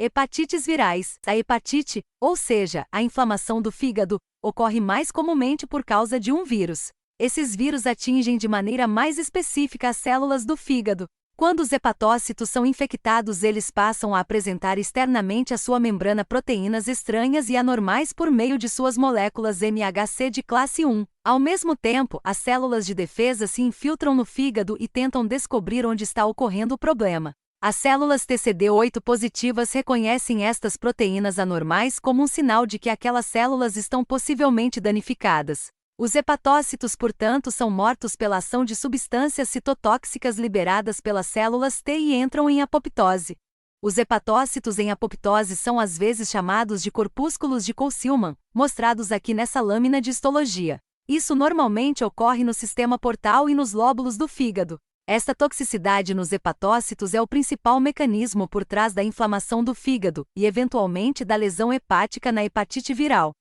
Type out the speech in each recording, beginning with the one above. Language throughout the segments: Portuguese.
Hepatites virais. A hepatite, ou seja, a inflamação do fígado, ocorre mais comumente por causa de um vírus. Esses vírus atingem de maneira mais específica as células do fígado. Quando os hepatócitos são infectados, eles passam a apresentar externamente à sua membrana proteínas estranhas e anormais por meio de suas moléculas MHC de classe 1. Ao mesmo tempo, as células de defesa se infiltram no fígado e tentam descobrir onde está ocorrendo o problema. As células TCD8 positivas reconhecem estas proteínas anormais como um sinal de que aquelas células estão possivelmente danificadas. Os hepatócitos, portanto, são mortos pela ação de substâncias citotóxicas liberadas pelas células T e entram em apoptose. Os hepatócitos em apoptose são às vezes chamados de corpúsculos de Coulsillman, mostrados aqui nessa lâmina de histologia. Isso normalmente ocorre no sistema portal e nos lóbulos do fígado. Esta toxicidade nos hepatócitos é o principal mecanismo por trás da inflamação do fígado e, eventualmente, da lesão hepática na hepatite viral.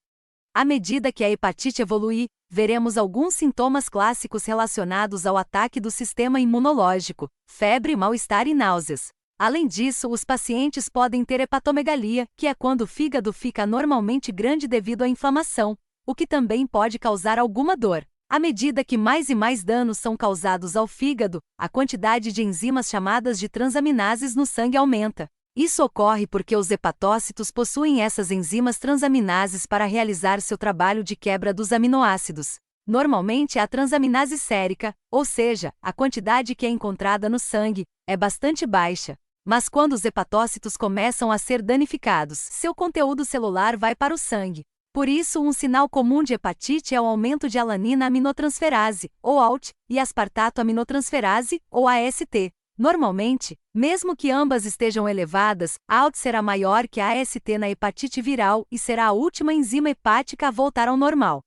À medida que a hepatite evolui, veremos alguns sintomas clássicos relacionados ao ataque do sistema imunológico: febre, mal-estar e náuseas. Além disso, os pacientes podem ter hepatomegalia, que é quando o fígado fica anormalmente grande devido à inflamação, o que também pode causar alguma dor. À medida que mais e mais danos são causados ao fígado, a quantidade de enzimas chamadas de transaminases no sangue aumenta. Isso ocorre porque os hepatócitos possuem essas enzimas transaminases para realizar seu trabalho de quebra dos aminoácidos. Normalmente, a transaminase sérica, ou seja, a quantidade que é encontrada no sangue, é bastante baixa. Mas quando os hepatócitos começam a ser danificados, seu conteúdo celular vai para o sangue. Por isso, um sinal comum de hepatite é o aumento de alanina aminotransferase, ou ALT, e aspartato aminotransferase, ou AST. Normalmente, mesmo que ambas estejam elevadas, a ALT será maior que a AST na hepatite viral e será a última enzima hepática a voltar ao normal.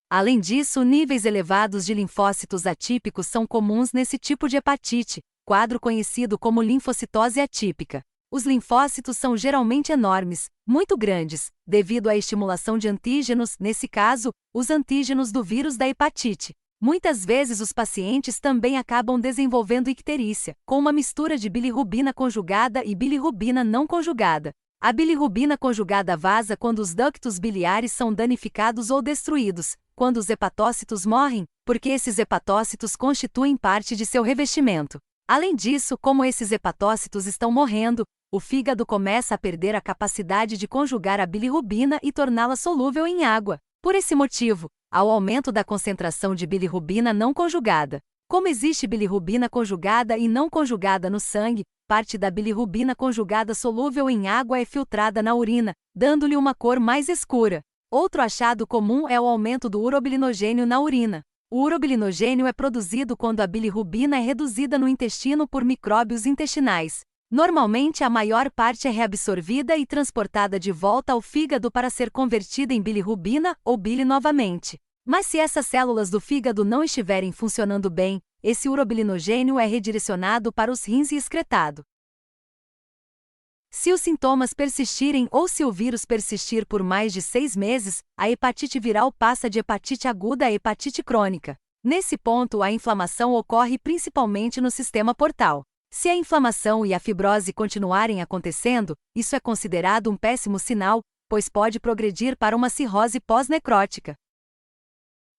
Além disso, níveis elevados de linfócitos atípicos são comuns nesse tipo de hepatite, quadro conhecido como linfocitose atípica. Os linfócitos são geralmente enormes, muito grandes, devido à estimulação de antígenos, nesse caso, os antígenos do vírus da hepatite. Muitas vezes os pacientes também acabam desenvolvendo icterícia, com uma mistura de bilirrubina conjugada e bilirrubina não conjugada. A bilirrubina conjugada vaza quando os ductos biliares são danificados ou destruídos, quando os hepatócitos morrem, porque esses hepatócitos constituem parte de seu revestimento. Além disso, como esses hepatócitos estão morrendo, o fígado começa a perder a capacidade de conjugar a bilirrubina e torná-la solúvel em água. Por esse motivo, há o aumento da concentração de bilirrubina não conjugada. Como existe bilirrubina conjugada e não conjugada no sangue, parte da bilirrubina conjugada solúvel em água é filtrada na urina, dando-lhe uma cor mais escura. Outro achado comum é o aumento do urobilinogênio na urina. O urobilinogênio é produzido quando a bilirrubina é reduzida no intestino por micróbios intestinais. Normalmente, a maior parte é reabsorvida e transportada de volta ao fígado para ser convertida em bilirrubina ou bile novamente. Mas se essas células do fígado não estiverem funcionando bem, esse urobilinogênio é redirecionado para os rins e excretado. Se os sintomas persistirem ou se o vírus persistir por mais de 6 meses, a hepatite viral passa de hepatite aguda a hepatite crônica. Nesse ponto, a inflamação ocorre principalmente no sistema portal. Se a inflamação e a fibrose continuarem acontecendo, isso é considerado um péssimo sinal, pois pode progredir para uma cirrose pós-necrótica.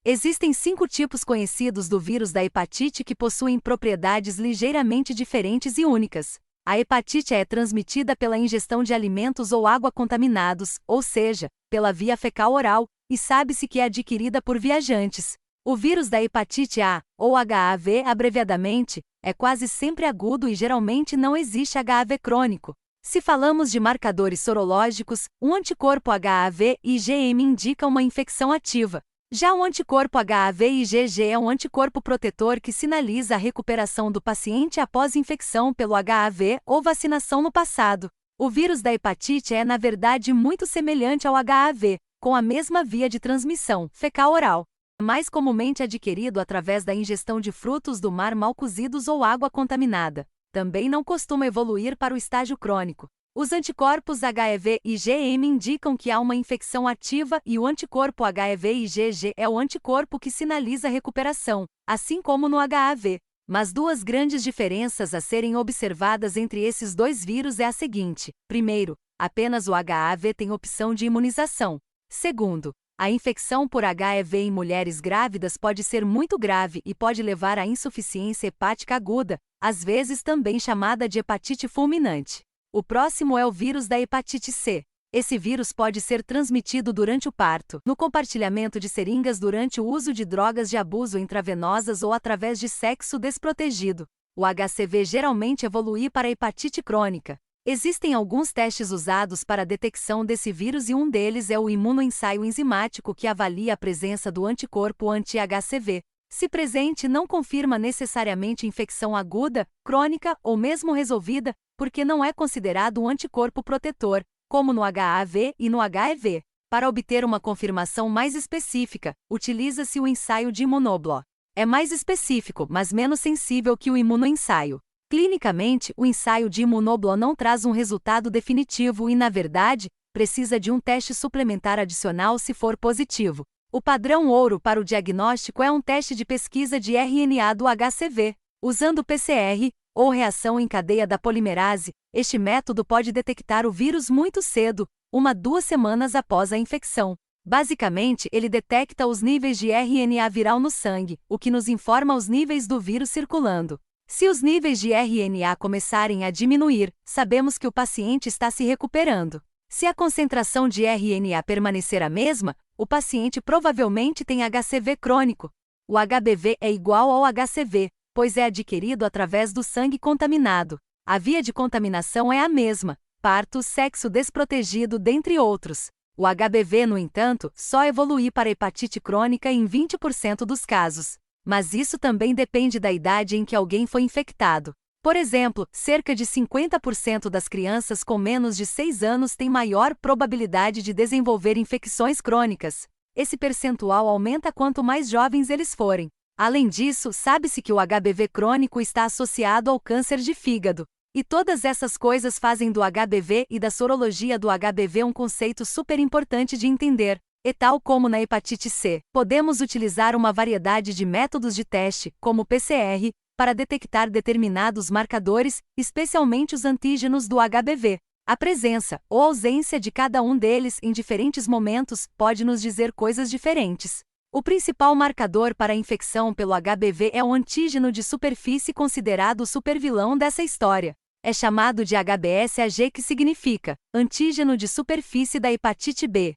Existem 5 tipos conhecidos do vírus da hepatite que possuem propriedades ligeiramente diferentes e únicas. A hepatite é transmitida pela ingestão de alimentos ou água contaminados, ou seja, pela via fecal-oral, e sabe-se que é adquirida por viajantes. O vírus da hepatite A, ou HAV abreviadamente, é quase sempre agudo e geralmente não existe HAV crônico. Se falamos de marcadores sorológicos, um anticorpo HAV-IgM indica uma infecção ativa. Já o anticorpo HAV-IgG é um anticorpo protetor que sinaliza a recuperação do paciente após infecção pelo HAV ou vacinação no passado. O vírus da hepatite é, na verdade, muito semelhante ao HAV, com a mesma via de transmissão, fecal-oral. Mais comumente adquirido através da ingestão de frutos do mar mal cozidos ou água contaminada. Também não costuma evoluir para o estágio crônico. Os anticorpos HEV-IgM indicam que há uma infecção ativa e o anticorpo HEV-IgG é o anticorpo que sinaliza a recuperação, assim como no HAV. Mas duas grandes diferenças a serem observadas entre esses dois vírus é a seguinte: primeiro, apenas o HAV tem opção de imunização. Segundo, a infecção por HIV em mulheres grávidas pode ser muito grave e pode levar à insuficiência hepática aguda, às vezes também chamada de hepatite fulminante. O próximo é o vírus da hepatite C. Esse vírus pode ser transmitido durante o parto, no compartilhamento de seringas durante o uso de drogas de abuso intravenosas ou através de sexo desprotegido. O HCV geralmente evolui para a hepatite crônica. Existem alguns testes usados para a detecção desse vírus e um deles é o imunoensaio enzimático que avalia a presença do anticorpo anti-HCV. Se presente, não confirma necessariamente infecção aguda, crônica ou mesmo resolvida, porque não é considerado um anticorpo protetor, como no HAV e no HIV. Para obter uma confirmação mais específica, utiliza-se o ensaio de imunobló. É mais específico, mas menos sensível que o imunoensaio. Clinicamente, o ensaio de imunobló não traz um resultado definitivo e, na verdade, precisa de um teste suplementar adicional se for positivo. O padrão ouro para o diagnóstico é um teste de pesquisa de RNA do HCV. Usando PCR, ou reação em cadeia da polimerase, este método pode detectar o vírus muito cedo, 1-2 semanas após a infecção. Basicamente, ele detecta os níveis de RNA viral no sangue, o que nos informa os níveis do vírus circulando. Se os níveis de RNA começarem a diminuir, sabemos que o paciente está se recuperando. Se a concentração de RNA permanecer a mesma, o paciente provavelmente tem HCV crônico. O HBV é igual ao HCV, pois é adquirido através do sangue contaminado. A via de contaminação é a mesma: parto, sexo desprotegido, dentre outros. O HBV, no entanto, só evolui para hepatite crônica em 20% dos casos. Mas isso também depende da idade em que alguém foi infectado. Por exemplo, cerca de 50% das crianças com menos de 6 anos têm maior probabilidade de desenvolver infecções crônicas. Esse percentual aumenta quanto mais jovens eles forem. Além disso, sabe-se que o HBV crônico está associado ao câncer de fígado. E todas essas coisas fazem do HBV e da sorologia do HBV um conceito super importante de entender. E tal como na hepatite C, podemos utilizar uma variedade de métodos de teste, como PCR, para detectar determinados marcadores, especialmente os antígenos do HBV. A presença ou ausência de cada um deles em diferentes momentos pode nos dizer coisas diferentes. O principal marcador para a infecção pelo HBV é o antígeno de superfície, considerado o supervilão dessa história. É chamado de HBsAg, que significa antígeno de superfície da hepatite B.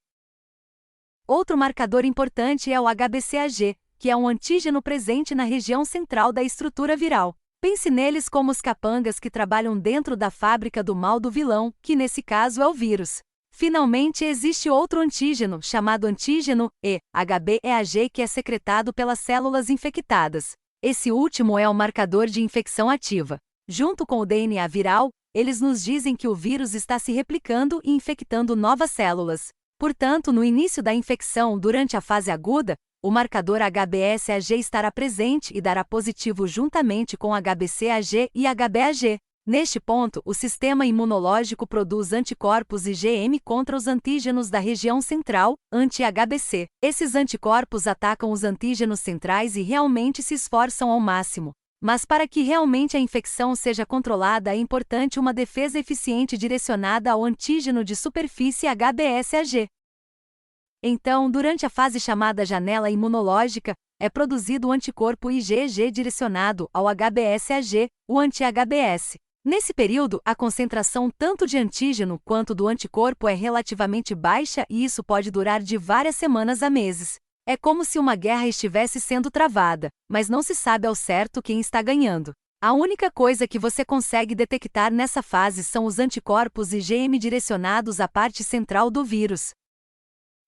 Outro marcador importante é o HBcAg, que é um antígeno presente na região central da estrutura viral. Pense neles como os capangas que trabalham dentro da fábrica do mal do vilão, que nesse caso é o vírus. Finalmente, existe outro antígeno, chamado antígeno HBeAg, que é secretado pelas células infectadas. Esse último é o marcador de infecção ativa. Junto com o DNA viral, eles nos dizem que o vírus está se replicando e infectando novas células. Portanto, no início da infecção, durante a fase aguda, o marcador HBsAg estará presente e dará positivo juntamente com HBcAg e HBAg. Neste ponto, o sistema imunológico produz anticorpos IgM contra os antígenos da região central, anti-HBc. Esses anticorpos atacam os antígenos centrais e realmente se esforçam ao máximo. Mas para que realmente a infecção seja controlada, é importante uma defesa eficiente direcionada ao antígeno de superfície HBsAg. Então, durante a fase chamada janela imunológica, é produzido o anticorpo IgG direcionado ao HBsAg, o anti-HBs. Nesse período, a concentração tanto de antígeno quanto do anticorpo é relativamente baixa e isso pode durar de várias semanas a meses. É como se uma guerra estivesse sendo travada, mas não se sabe ao certo quem está ganhando. A única coisa que você consegue detectar nessa fase são os anticorpos IgM direcionados à parte central do vírus.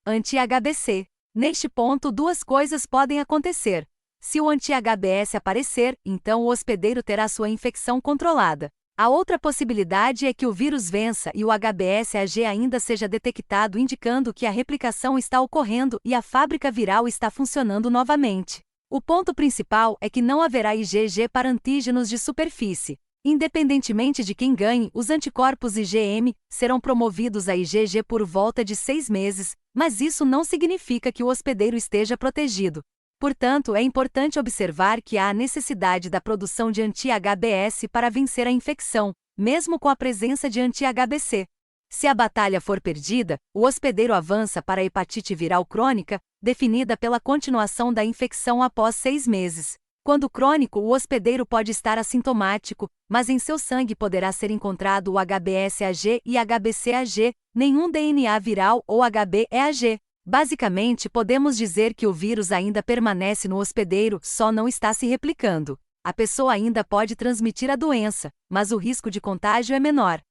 Anti-HBc. Neste ponto, duas coisas podem acontecer. Se o anti-HBs aparecer, então o hospedeiro terá sua infecção controlada. A outra possibilidade é que o vírus vença e o HBsAg ainda seja detectado, indicando que a replicação está ocorrendo e a fábrica viral está funcionando novamente. O ponto principal é que não haverá IgG para antígenos de superfície. Independentemente de quem ganhe, os anticorpos IgM serão promovidos a IgG por volta de 6 meses, mas isso não significa que o hospedeiro esteja protegido. Portanto, é importante observar que há a necessidade da produção de anti-HBs para vencer a infecção, mesmo com a presença de anti-HBC. Se a batalha for perdida, o hospedeiro avança para a hepatite viral crônica, definida pela continuação da infecção após 6 meses. Quando crônico, o hospedeiro pode estar assintomático, mas em seu sangue poderá ser encontrado o HBsAg e HBcAg, nenhum DNA viral ou HBeAg. Basicamente, podemos dizer que o vírus ainda permanece no hospedeiro, só não está se replicando. A pessoa ainda pode transmitir a doença, mas o risco de contágio é menor.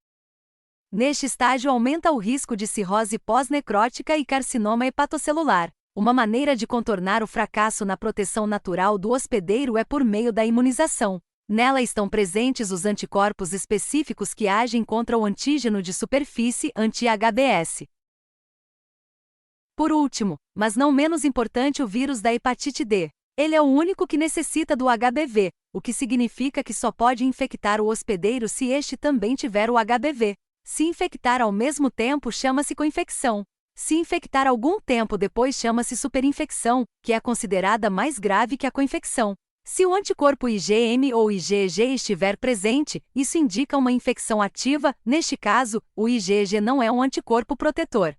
Neste estágio aumenta o risco de cirrose pós-necrótica e carcinoma hepatocelular. Uma maneira de contornar o fracasso na proteção natural do hospedeiro é por meio da imunização. Nela estão presentes os anticorpos específicos que agem contra o antígeno de superfície anti-HBs. Por último, mas não menos importante, o vírus da hepatite D. Ele é o único que necessita do HBV, o que significa que só pode infectar o hospedeiro se este também tiver o HBV. Se infectar ao mesmo tempo, chama-se coinfecção. Se infectar algum tempo depois, chama-se superinfecção, que é considerada mais grave que a coinfecção. Se o anticorpo IgM ou IgG estiver presente, isso indica uma infecção ativa. Neste caso, o IgG não é um anticorpo protetor.